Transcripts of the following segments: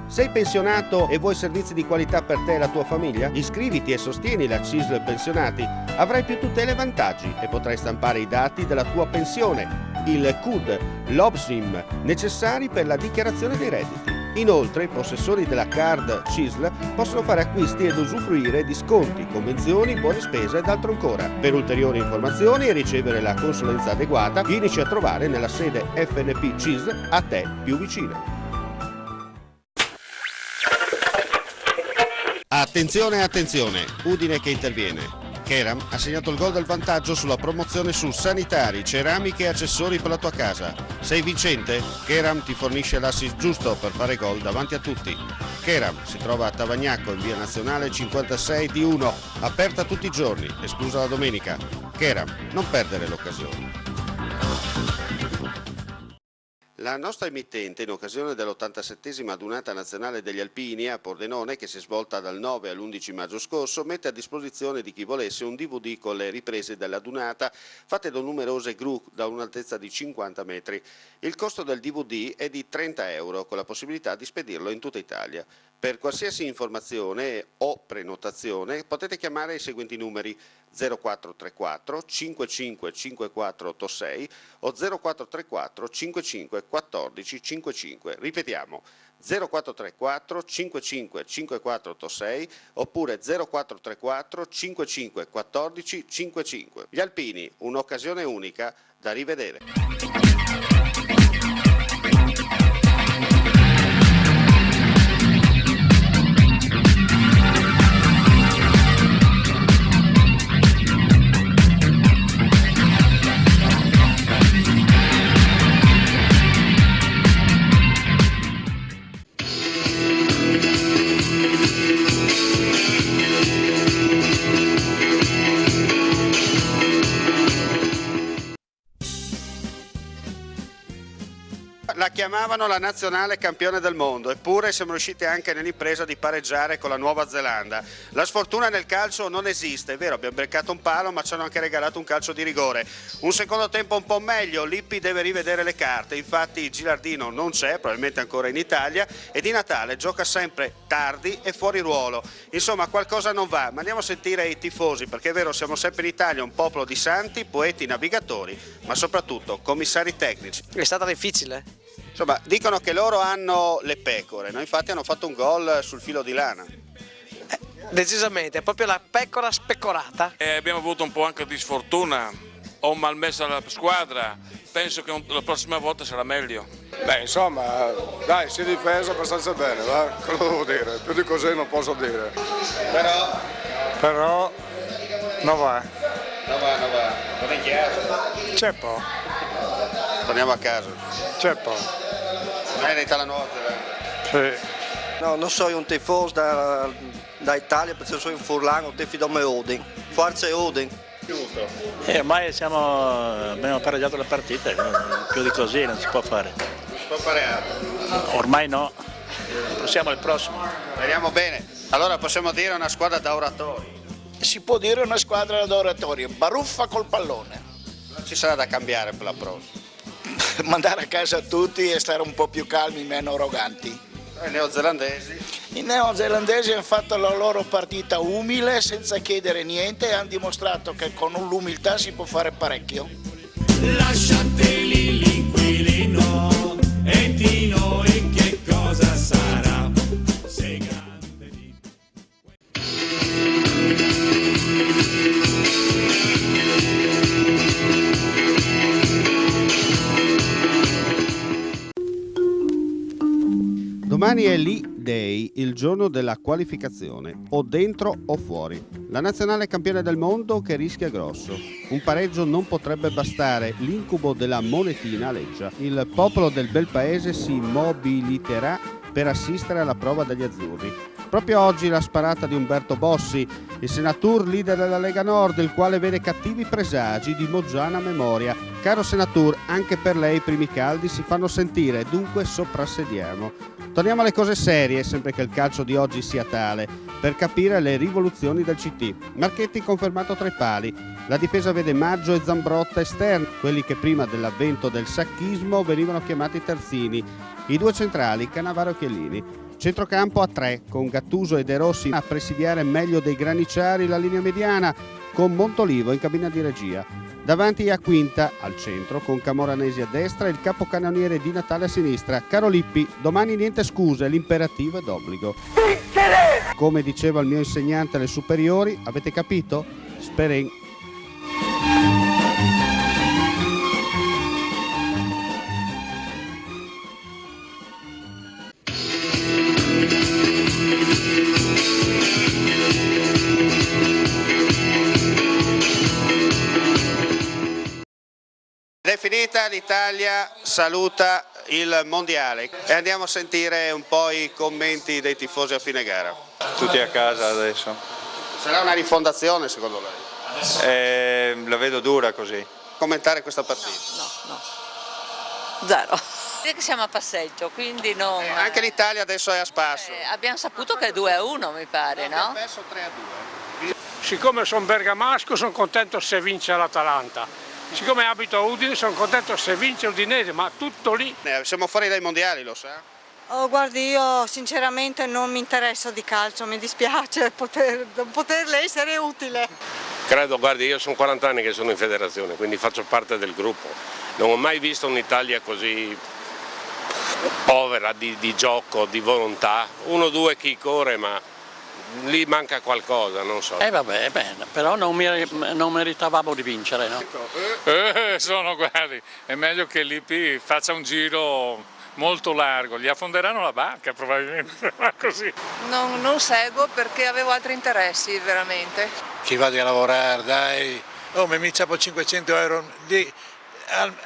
Sei pensionato e vuoi servizi di qualità per te e la tua famiglia? Iscriviti e sostieni la CISL Pensionati. Avrai più tutele e vantaggi e potrai stampare i dati della tua pensione, il CUD, l'OBSIM, necessari per la dichiarazione dei redditi. Inoltre, i possessori della card CISL possono fare acquisti ed usufruire di sconti, convenzioni, buone spese ed altro ancora. Per ulteriori informazioni e ricevere la consulenza adeguata, vienici a trovare nella sede FNP CISL a te più vicina. Attenzione, attenzione, Udine che interviene. Keram ha segnato il gol del vantaggio sulla promozione su sanitari, ceramiche e accessori per la tua casa. Sei vincente? Keram ti fornisce l'assist giusto per fare gol davanti a tutti. Keram si trova a Tavagnacco in via Nazionale 56 D1, aperta tutti i giorni, esclusa la domenica. Keram, non perdere l'occasione. La nostra emittente, in occasione dell'87esima adunata nazionale degli alpini a Pordenone, che si è svolta dal 9 all'11 maggio scorso, mette a disposizione di chi volesse un DVD con le riprese dell'adunata fatte da numerose gru da un'altezza di 50 metri. Il costo del DVD è di 30 euro, con la possibilità di spedirlo in tutta Italia. Per qualsiasi informazione o prenotazione potete chiamare i seguenti numeri: 0434 55 5486 o 0434 55 14 55. Ripetiamo: 0434 55 5486 oppure 0434 55 14 55. Gli alpini, un'occasione unica da rivedere. La chiamavano la nazionale campione del mondo, eppure siamo riusciti anche nell'impresa di pareggiare con la Nuova Zelanda. La sfortuna nel calcio non esiste, è vero, abbiamo beccato un palo ma ci hanno anche regalato un calcio di rigore. Un secondo tempo un po' meglio, Lippi deve rivedere le carte, infatti Gilardino non c'è, probabilmente ancora in Italia, e Di Natale gioca sempre tardi e fuori ruolo. Insomma, qualcosa non va, ma andiamo a sentire i tifosi, perché è vero, siamo sempre in Italia un popolo di santi, poeti, navigatori, ma soprattutto commissari tecnici. È stata difficile? Insomma, dicono che loro hanno le pecore, no? Infatti hanno fatto un gol sul filo di lana. Decisamente, è proprio la pecora specorata. Abbiamo avuto un po' anche di sfortuna, ho malmessa la squadra, penso che la prossima volta sarà meglio. Beh, insomma, dai, si è difesa abbastanza bene, va? Cosa devo dire? Più di così non posso dire. Però non va. Non va. Non è chiaro. C'è po'. Torniamo a casa. C'è po'. Merita la Nuova Zelanda. Sì. No, non sono un tifoso da Italia, perché sono in Furlano, tifo da Odin. Forza Odin. Giusto. Ormai abbiamo pareggiato le partite, più di così non si può fare. Non si può fare altro. Ormai no, passiamo al prossimo. Speriamo bene. Allora possiamo dire una squadra da oratori. Si può dire una squadra da oratorio, baruffa col pallone. Ci sarà da cambiare per la prossima. Mandare a casa tutti e stare un po' più calmi, meno arroganti. I neozelandesi? I neozelandesi hanno fatto la loro partita umile, senza chiedere niente, e hanno dimostrato che con l'umiltà si può fare parecchio. Lasciateli l'inquilino e di noi che cosa sarà? Sei grande di... Domani è l'E-Day, il giorno della qualificazione, o dentro o fuori. La nazionale campione del mondo che rischia grosso. Un pareggio non potrebbe bastare, l'incubo della monetina aleggia. Il popolo del bel paese si mobiliterà per assistere alla prova degli azzurri. Proprio oggi la sparata di Umberto Bossi, il senatur leader della Lega Nord, il quale vede cattivi presagi di Moggiana memoria. Caro Senatur, anche per lei i primi caldi si fanno sentire, dunque soprassediamo. Torniamo alle cose serie, sempre che il calcio di oggi sia tale, per capire le rivoluzioni del CT. Marchetti confermato tra i pali. La difesa vede Maggio e Zambrotta esterni, quelli che prima dell'avvento del sacchismo venivano chiamati terzini. I due centrali, Cannavaro e Chiellini. Centrocampo a 3, con Gattuso e De Rossi a presidiare meglio dei graniciari la linea mediana, con Montolivo in cabina di regia. Davanti a quinta, al centro, con Camoranesi a destra e il capocannoniere Di Natale a sinistra. Caro Lippi, domani niente scuse, l'imperativo è d'obbligo. Come diceva il mio insegnante alle superiori, avete capito? Speren. È finita, l'Italia saluta il mondiale e andiamo a sentire un po' i commenti dei tifosi a fine gara. Tutti a casa adesso. Sarà una rifondazione secondo lei? La vedo dura così. Commentare questa partita? No. Zero. Che siamo a passeggio, quindi non... Anche l'Italia adesso è a spasso. Abbiamo saputo che è 2-1 mi pare, no? Abbiamo perso 3-2. Siccome sono bergamasco sono contento se vince l'Atalanta. Siccome abito a Udine sono contento se vince Udinese, ma tutto lì. Siamo fuori dai mondiali, lo sa? Oh, guardi, io sinceramente non mi interesso di calcio, mi dispiace poterle essere utile. Credo, guardi, io sono 40 anni che sono in federazione, quindi faccio parte del gruppo. Non ho mai visto un'Italia così povera di gioco, di volontà. 1-2 chi corre, ma lì manca qualcosa, non so. Vabbè, bene, però non meritavamo di vincere, no? Guardi, è meglio che l'IP faccia un giro molto largo, gli affonderanno la barca probabilmente, così. Non seguo perché avevo altri interessi veramente. Chi va a lavorare, dai, mi ciappo 500 euro lì,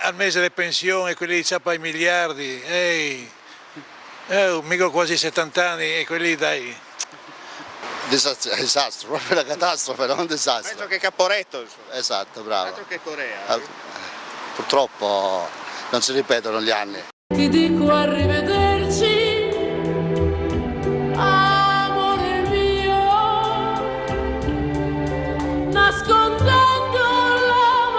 al mese di pensione, quelli li ciappa i miliardi, mica ho quasi 70 anni e quelli dai. Disastro, proprio una catastrofe, non un disastro. Peggio che Caporetto, insomma. Esatto, bravo. Peggio che Corea. Purtroppo non si ripetono gli anni. Ti dico arrivederci, amore mio, nascondendo la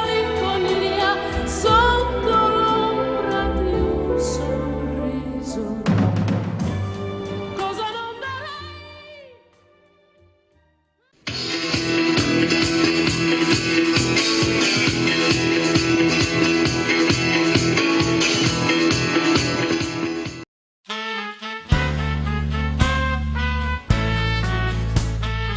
malinconia sotto l'ombra di un sorriso. Cosa non darei?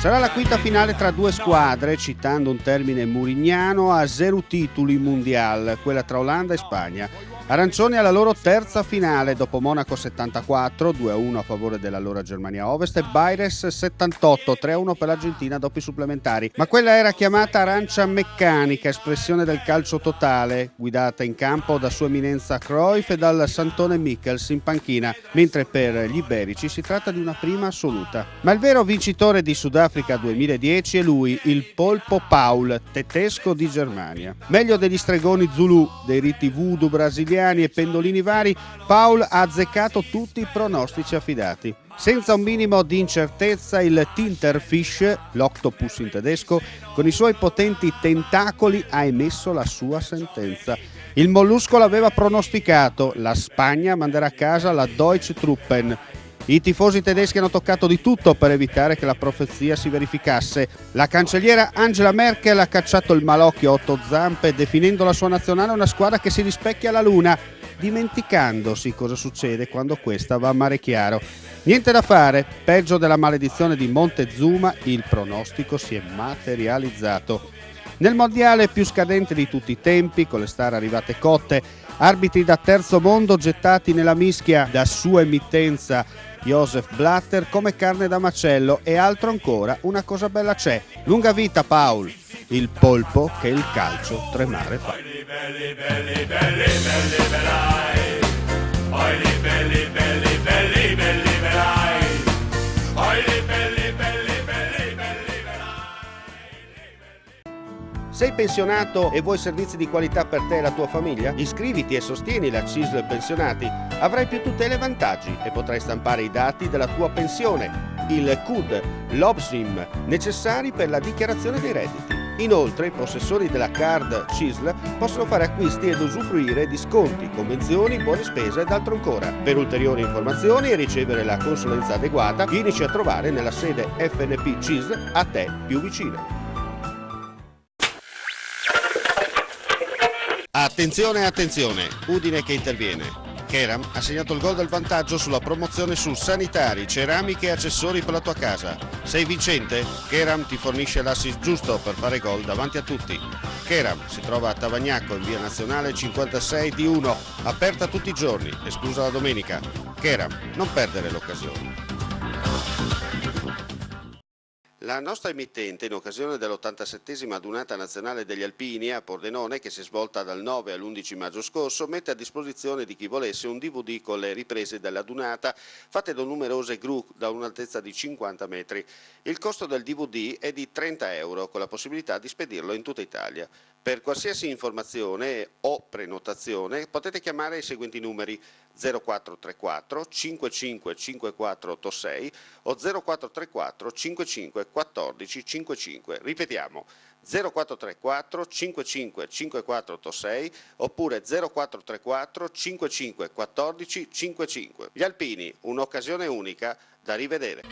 Sarà la quinta finale tra due squadre, citando un termine murignano, a 0 titoli mondial, quella tra Olanda e Spagna. Arancioni alla loro terza finale dopo Monaco 74, 2-1 a favore dell'allora Germania Ovest, e Baires 78, 3-1 per l'Argentina dopo i supplementari. Ma quella era chiamata arancia meccanica, espressione del calcio totale, guidata in campo da sua eminenza Cruyff e dal santone Michels in panchina, mentre per gli iberici si tratta di una prima assoluta. Ma il vero vincitore di Sudafrica 2010 è lui, il polpo Paul, tedesco di Germania. Meglio degli stregoni Zulu, dei riti voodoo brasiliani e pendolini vari, Paul ha azzeccato tutti i pronostici affidati. Senza un minimo di incertezza, il Tinterfisch, l'octopus in tedesco, con i suoi potenti tentacoli ha emesso la sua sentenza. Il mollusco l'aveva pronosticato: la Spagna manderà a casa la Deutsche Truppen. I tifosi tedeschi hanno toccato di tutto per evitare che la profezia si verificasse. La cancelliera Angela Merkel ha cacciato il malocchio a 8 zampe, definendo la sua nazionale una squadra che si rispecchia alla luna, dimenticandosi cosa succede quando questa va a mare chiaro. Niente da fare, peggio della maledizione di Montezuma, il pronostico si è materializzato. Nel mondiale più scadente di tutti i tempi, con le star arrivate cotte, arbitri da terzo mondo gettati nella mischia da sua emittenza Joseph Blatter come carne da macello, e altro ancora, una cosa bella c'è: lunga vita Paul, il polpo che il calcio tremare fa. Sei pensionato e vuoi servizi di qualità per te e la tua famiglia? Iscriviti e sostieni la CISL Pensionati. Avrai più tutele e vantaggi e potrai stampare i dati della tua pensione, il CUD, l'OBSIM, necessari per la dichiarazione dei redditi. Inoltre i possessori della card CISL possono fare acquisti ed usufruire di sconti, convenzioni, buone spese ed altro ancora. Per ulteriori informazioni e ricevere la consulenza adeguata, vienici a trovare nella sede FNP CISL a te più vicina. Attenzione, attenzione, Udine che interviene. Keram ha segnato il gol del vantaggio sulla promozione su sanitari, ceramiche e accessori per la tua casa. Sei vincente? Keram ti fornisce l'assist giusto per fare gol davanti a tutti. Keram si trova a Tavagnacco in via Nazionale 56 D1, aperta tutti i giorni, esclusa la domenica. Keram, non perdere l'occasione. La nostra emittente, in occasione dell'87esima adunata nazionale degli alpini a Pordenone, che si è svolta dal 9 all'11 maggio scorso, mette a disposizione di chi volesse un DVD con le riprese dell'adunata fatte da numerose gru da un'altezza di 50 metri. Il costo del DVD è di 30 euro, con la possibilità di spedirlo in tutta Italia. Per qualsiasi informazione o prenotazione potete chiamare i seguenti numeri: 0434 55 54 86 o 0434 55 14 55. Ripetiamo: 0434 55 54 86 oppure 0434 55 14 55. Gli alpini, un'occasione unica da rivedere.